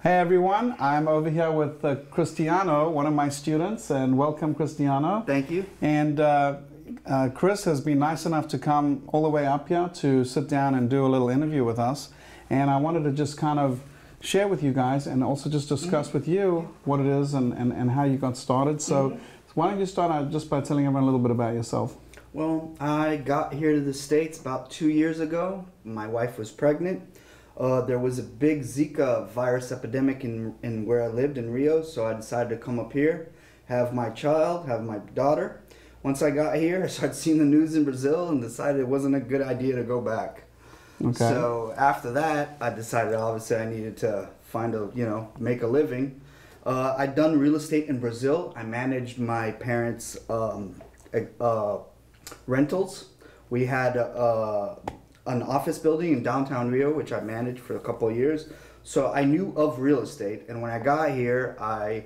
Hey everyone, I'm over here with Cristiano, one of my students, and welcome Cristiano. Thank you. And Chris has been nice enough to come all the way up here to sit down and do a little interview with us. And I wanted to just kind of share with you guys and also just discuss with you what it is and how you got started. So why don't you start out just by telling everyone a little bit about yourself? Well, I got here to the States about 2 years ago. My wife was pregnant. There was a big Zika virus epidemic in where I lived in Rio, so I decided to come up here, have my child, have my daughter. Once I got here, I started seeing the news in Brazil and decided it wasn't a good idea to go back. Okay. So after that, I decided obviously I needed to find make a living. I'd done real estate in Brazil. I managed my parents' rentals. We had an office building in downtown Rio, which I managed for a couple of years. So I knew of real estate, and when I got here, I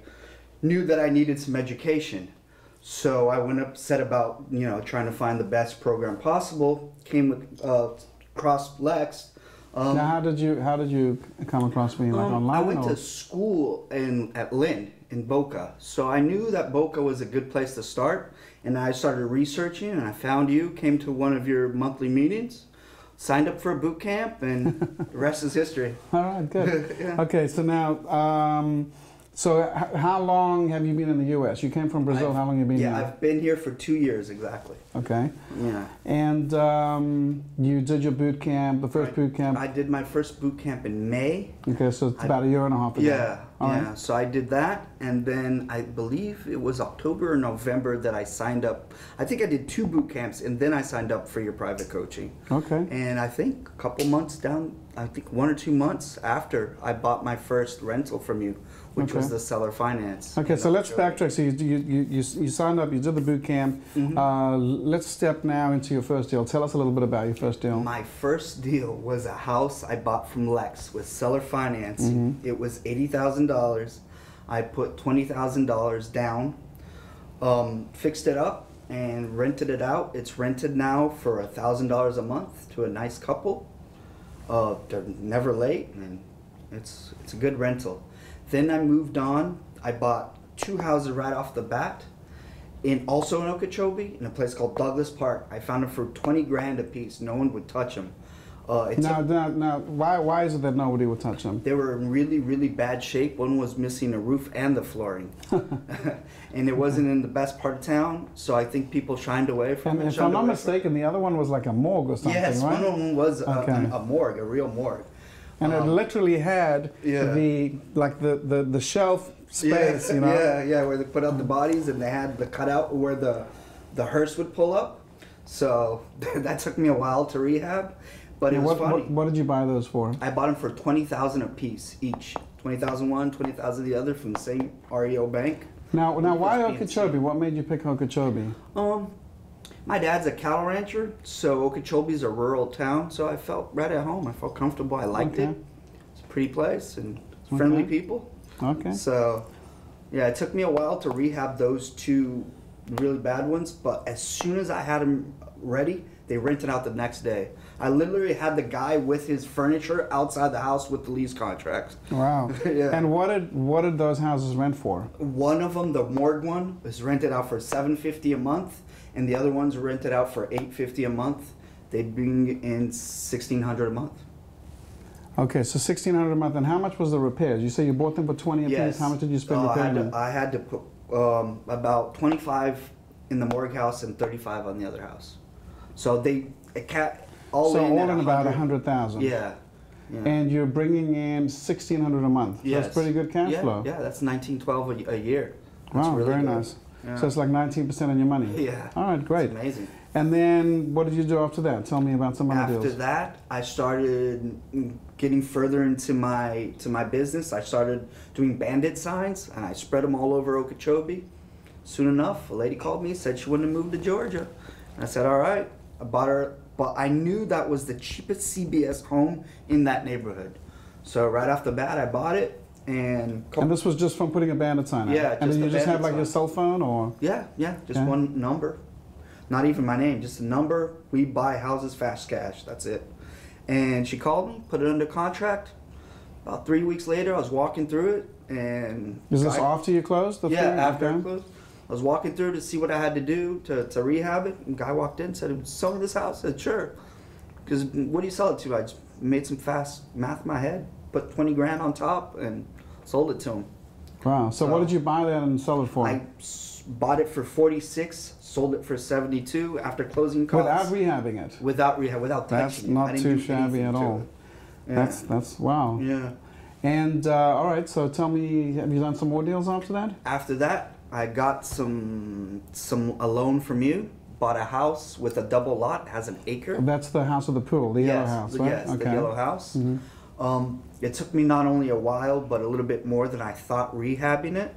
knew that I needed some education. So I set about trying to find the best program possible. Came with across Lex. Now, how did you come across me, like online? I went to school at Lynn in Boca, so I knew that Boca was a good place to start. And I started researching, and I found you. Came to one of your monthly meetings. Signed up for a boot camp, and the rest is history. All right, good. Yeah. Okay, so now, how long have you been in the U.S.? You came from Brazil. How long have you been here? Yeah, I've been here for 2 years exactly. Okay. Yeah. And you did your boot camp, the first boot camp? I did my first boot camp in May. Okay, so it's about a year and a half ago. Yeah, All right. So I did that, and then I believe it was October or November that I signed up. I think I did 2 boot camps, and then I signed up for your private coaching. Okay. And I think a couple months down, I think 1 or 2 months after, I bought my first rental from you, which was the seller finance. Okay, so let's backtrack. So you signed up, you did the boot camp. Let's step now into your first deal. Tell us a little bit about your first deal. My first deal was a house I bought from Lex with seller financing. It was $80,000. I put $20,000 down, fixed it up, and rented it out. It's rented now for $1,000 a month to a nice couple. They're never late, and it's a good rental. Then I moved on. I bought 2 houses right off the bat, also in Okeechobee, in a place called Douglas Park. I found them for 20 grand a piece. No one would touch them. Now, why is it that nobody would touch them? They were in really, really bad shape. One was missing a roof and the flooring. And it wasn't in the best part of town, so I think people shined away from it. And if I'm not mistaken, the other one was like a morgue or something, yes, right? one of them was a morgue, a real morgue. And it literally had the shelf space, you know? Yeah, where they put out the bodies, and they had the cutout where the hearse would pull up. So that took me a while to rehab. But it was funny. What did you buy those for? I bought them for $20,000 a piece each. $20,000 one, $20,000 the other from the same REO bank. Now why Okeechobee? What made you pick Okeechobee? My dad's a cattle rancher, so Okeechobee's a rural town. So I felt right at home. I felt comfortable. I liked it. It's a pretty place and friendly people. Okay. So yeah, it took me a while to rehab those 2 really bad ones, but as soon as I had them ready, they rented out the next day. I literally had the guy with his furniture outside the house with the lease contracts. Wow. Yeah. And what did those houses rent for? One of them, the morgue one, was rented out for $750 a month, and the other ones were rented out for $850 a month. They bring in $1,600 a month. Okay, so $1,600 a month. And how much was the repairs? You say you bought them for 20 a piece. How much did you spend repairing them? I had to put about 25 in the morgue house and 35 on the other house. So all in about 100,000. Yeah. And you're bringing in $1,600 a month. Yes. That's pretty good cash flow. Yeah, that's $19,12 a year. That's wow, really very good. nice. Yeah. So it's like 19% on your money. Yeah. All right, great. It's amazing. And then what did you do after that? Tell me about some other deals. After that, I started getting further into my business. I started doing bandit signs, and I spread them all over Okeechobee. Soon enough, a lady called me, said she wanted to move to Georgia. And I said, all right. I bought her, but I knew that was the cheapest CBS home in that neighborhood. So right off the bat, I bought it. And this was just from putting a bandit sign out? Yeah, and then you just have like your cell phone or? Yeah, just one number. Not even my name, just a number. We buy houses fast cash, that's it. And she called me, put it under contract. About 3 weeks later, I was walking through it, and Is this after you closed? Yeah, after I closed. I was walking through to see what I had to do to rehab it. And guy walked in and said, "Sell me this house." I said, "Sure." Because what do you sell it to? I just made some fast math in my head, put 20 grand on top, and sold it to him. Wow. So what did you buy that and sell it for? I bought it for 46, sold it for 72 after closing costs. Without rehabbing it? Without rehab, without touching it. That's not too shabby at all. Yeah. That's wow. Yeah. And all right, so tell me, have you done some more deals after that? After that, I got a loan from you. Bought a house with a double lot, has an acre. That's the house with the pool, the yellow house, right? Yes, the yellow house. It took me not only a while, but a little bit more than I thought rehabbing it.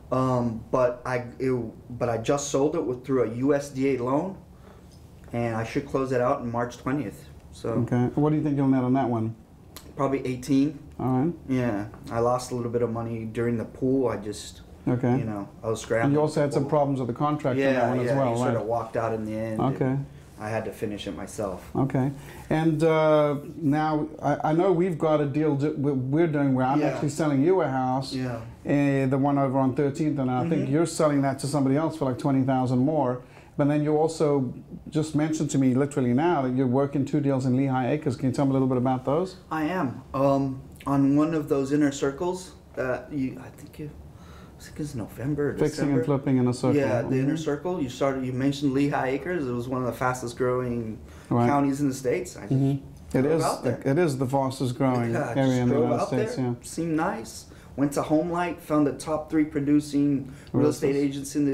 But I just sold it through a USDA loan, and I should close it out in March 20th. So. Okay. What do you think you'll net on that one? Probably 18. All right. Yeah, I lost a little bit of money during the pool. I just. Okay. You know, I was scrambling. And you also had some problems with the contract on that one as well, he right? sort of walked out in the end. Okay. I had to finish it myself. Okay. And now, I know we've got a deal we're doing where I'm actually selling you a house. Yeah. The one over on 13th, and I think you're selling that to somebody else for like 20,000 more. But then you also just mentioned to me literally now that you're working 2 deals in Lehigh Acres. Can you tell me a little bit about those? I am. On one of those inner circles, I think it's November or Fixing December. and flipping in a circle. Yeah, the inner circle. You mentioned Lehigh Acres. It was one of the fastest growing counties in the States. I just It is the fastest growing area in the United States. Yeah. Seemed nice. Went to HomeLight, found the top 3 producing real estate agents in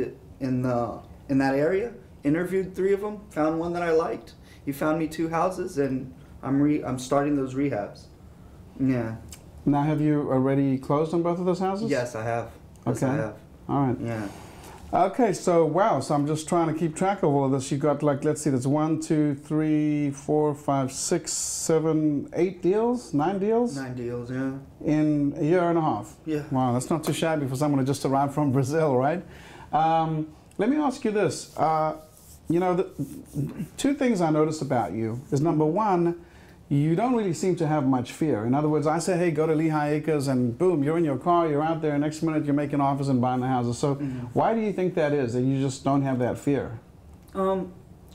that area. Interviewed 3 of them. Found one that I liked. He found me 2 houses, and I'm starting those rehabs. Yeah. Now, have you already closed on both of those houses? Yes, I have. Yes, Okay. I have. All right. Yeah. Okay, so wow, so I'm just trying to keep track of all of this. You got like, let's see, there's 1, 2, 3, 4, 5, 6, 7, 8 deals, 9 deals? 9 deals, yeah. In a year and a half? Yeah. Wow, that's not too shabby for someone who just arrived from Brazil, right? Let me ask you this. You know, 2 things I noticed about you is number 1, you don't really seem to have much fear. In other words, I say, hey, go to Lehigh Acres, and boom, you're in your car, you're out there, next minute you're making offers and buying the houses. So why do you think that is, that you just don't have that fear? I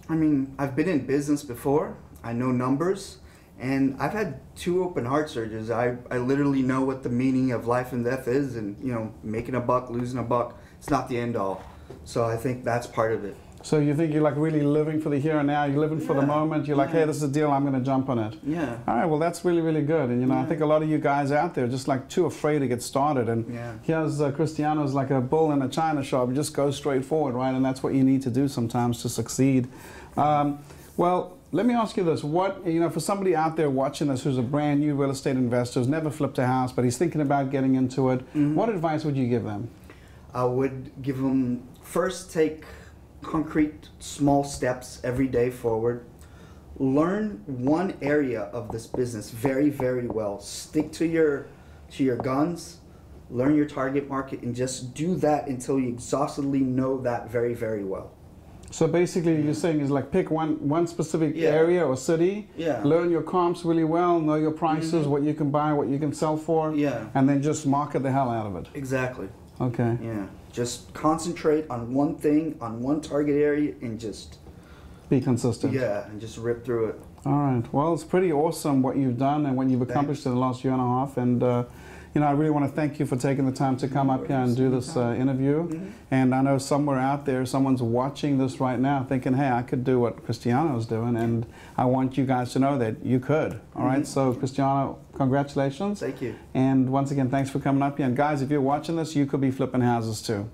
mean, I've been in business before. I know numbers, and I've had 2 open heart surgeries. I literally know what the meaning of life and death is, and, you know, making a buck, losing a buck, it's not the end all. So I think that's part of it. So you think you're like really living for the here and now, you're living for the moment, you're like, hey, this is a deal, I'm going to jump on it. Yeah. All right, well, that's really, really good. And, you know, I think a lot of you guys out there are just like too afraid to get started. And here's Cristiano's like a bull in a china shop. You just go straight forward, right? And that's what you need to do sometimes to succeed. Well, let me ask you this. What, you know, for somebody out there watching this who's a brand new real estate investor, who's never flipped a house, but he's thinking about getting into it, what advice would you give them? I would give them, first, take concrete small steps every day forward. Learn one area of this business very, very well. Stick to your guns. Learn your target market, and just do that until you exhaustively know that very, very well. So basically, you're saying is like pick one specific area or city. Yeah. Learn your comps really well. Know your prices, what you can buy, what you can sell for. Yeah. And then just market the hell out of it. Exactly. Okay. Yeah. Just concentrate on one thing, on one target area, and just be consistent. Yeah, and just rip through it. All right. Well, it's pretty awesome what you've done and what you've accomplished in the last year and a half. And you know, I really want to thank you for taking the time to come up here and do this interview. And I know somewhere out there, someone's watching this right now thinking, hey, I could do what Cristiano's doing. And I want you guys to know that you could. All right. So, Cristiano, congratulations. Thank you. And once again, thanks for coming up here. And guys, if you're watching this, you could be flipping houses too.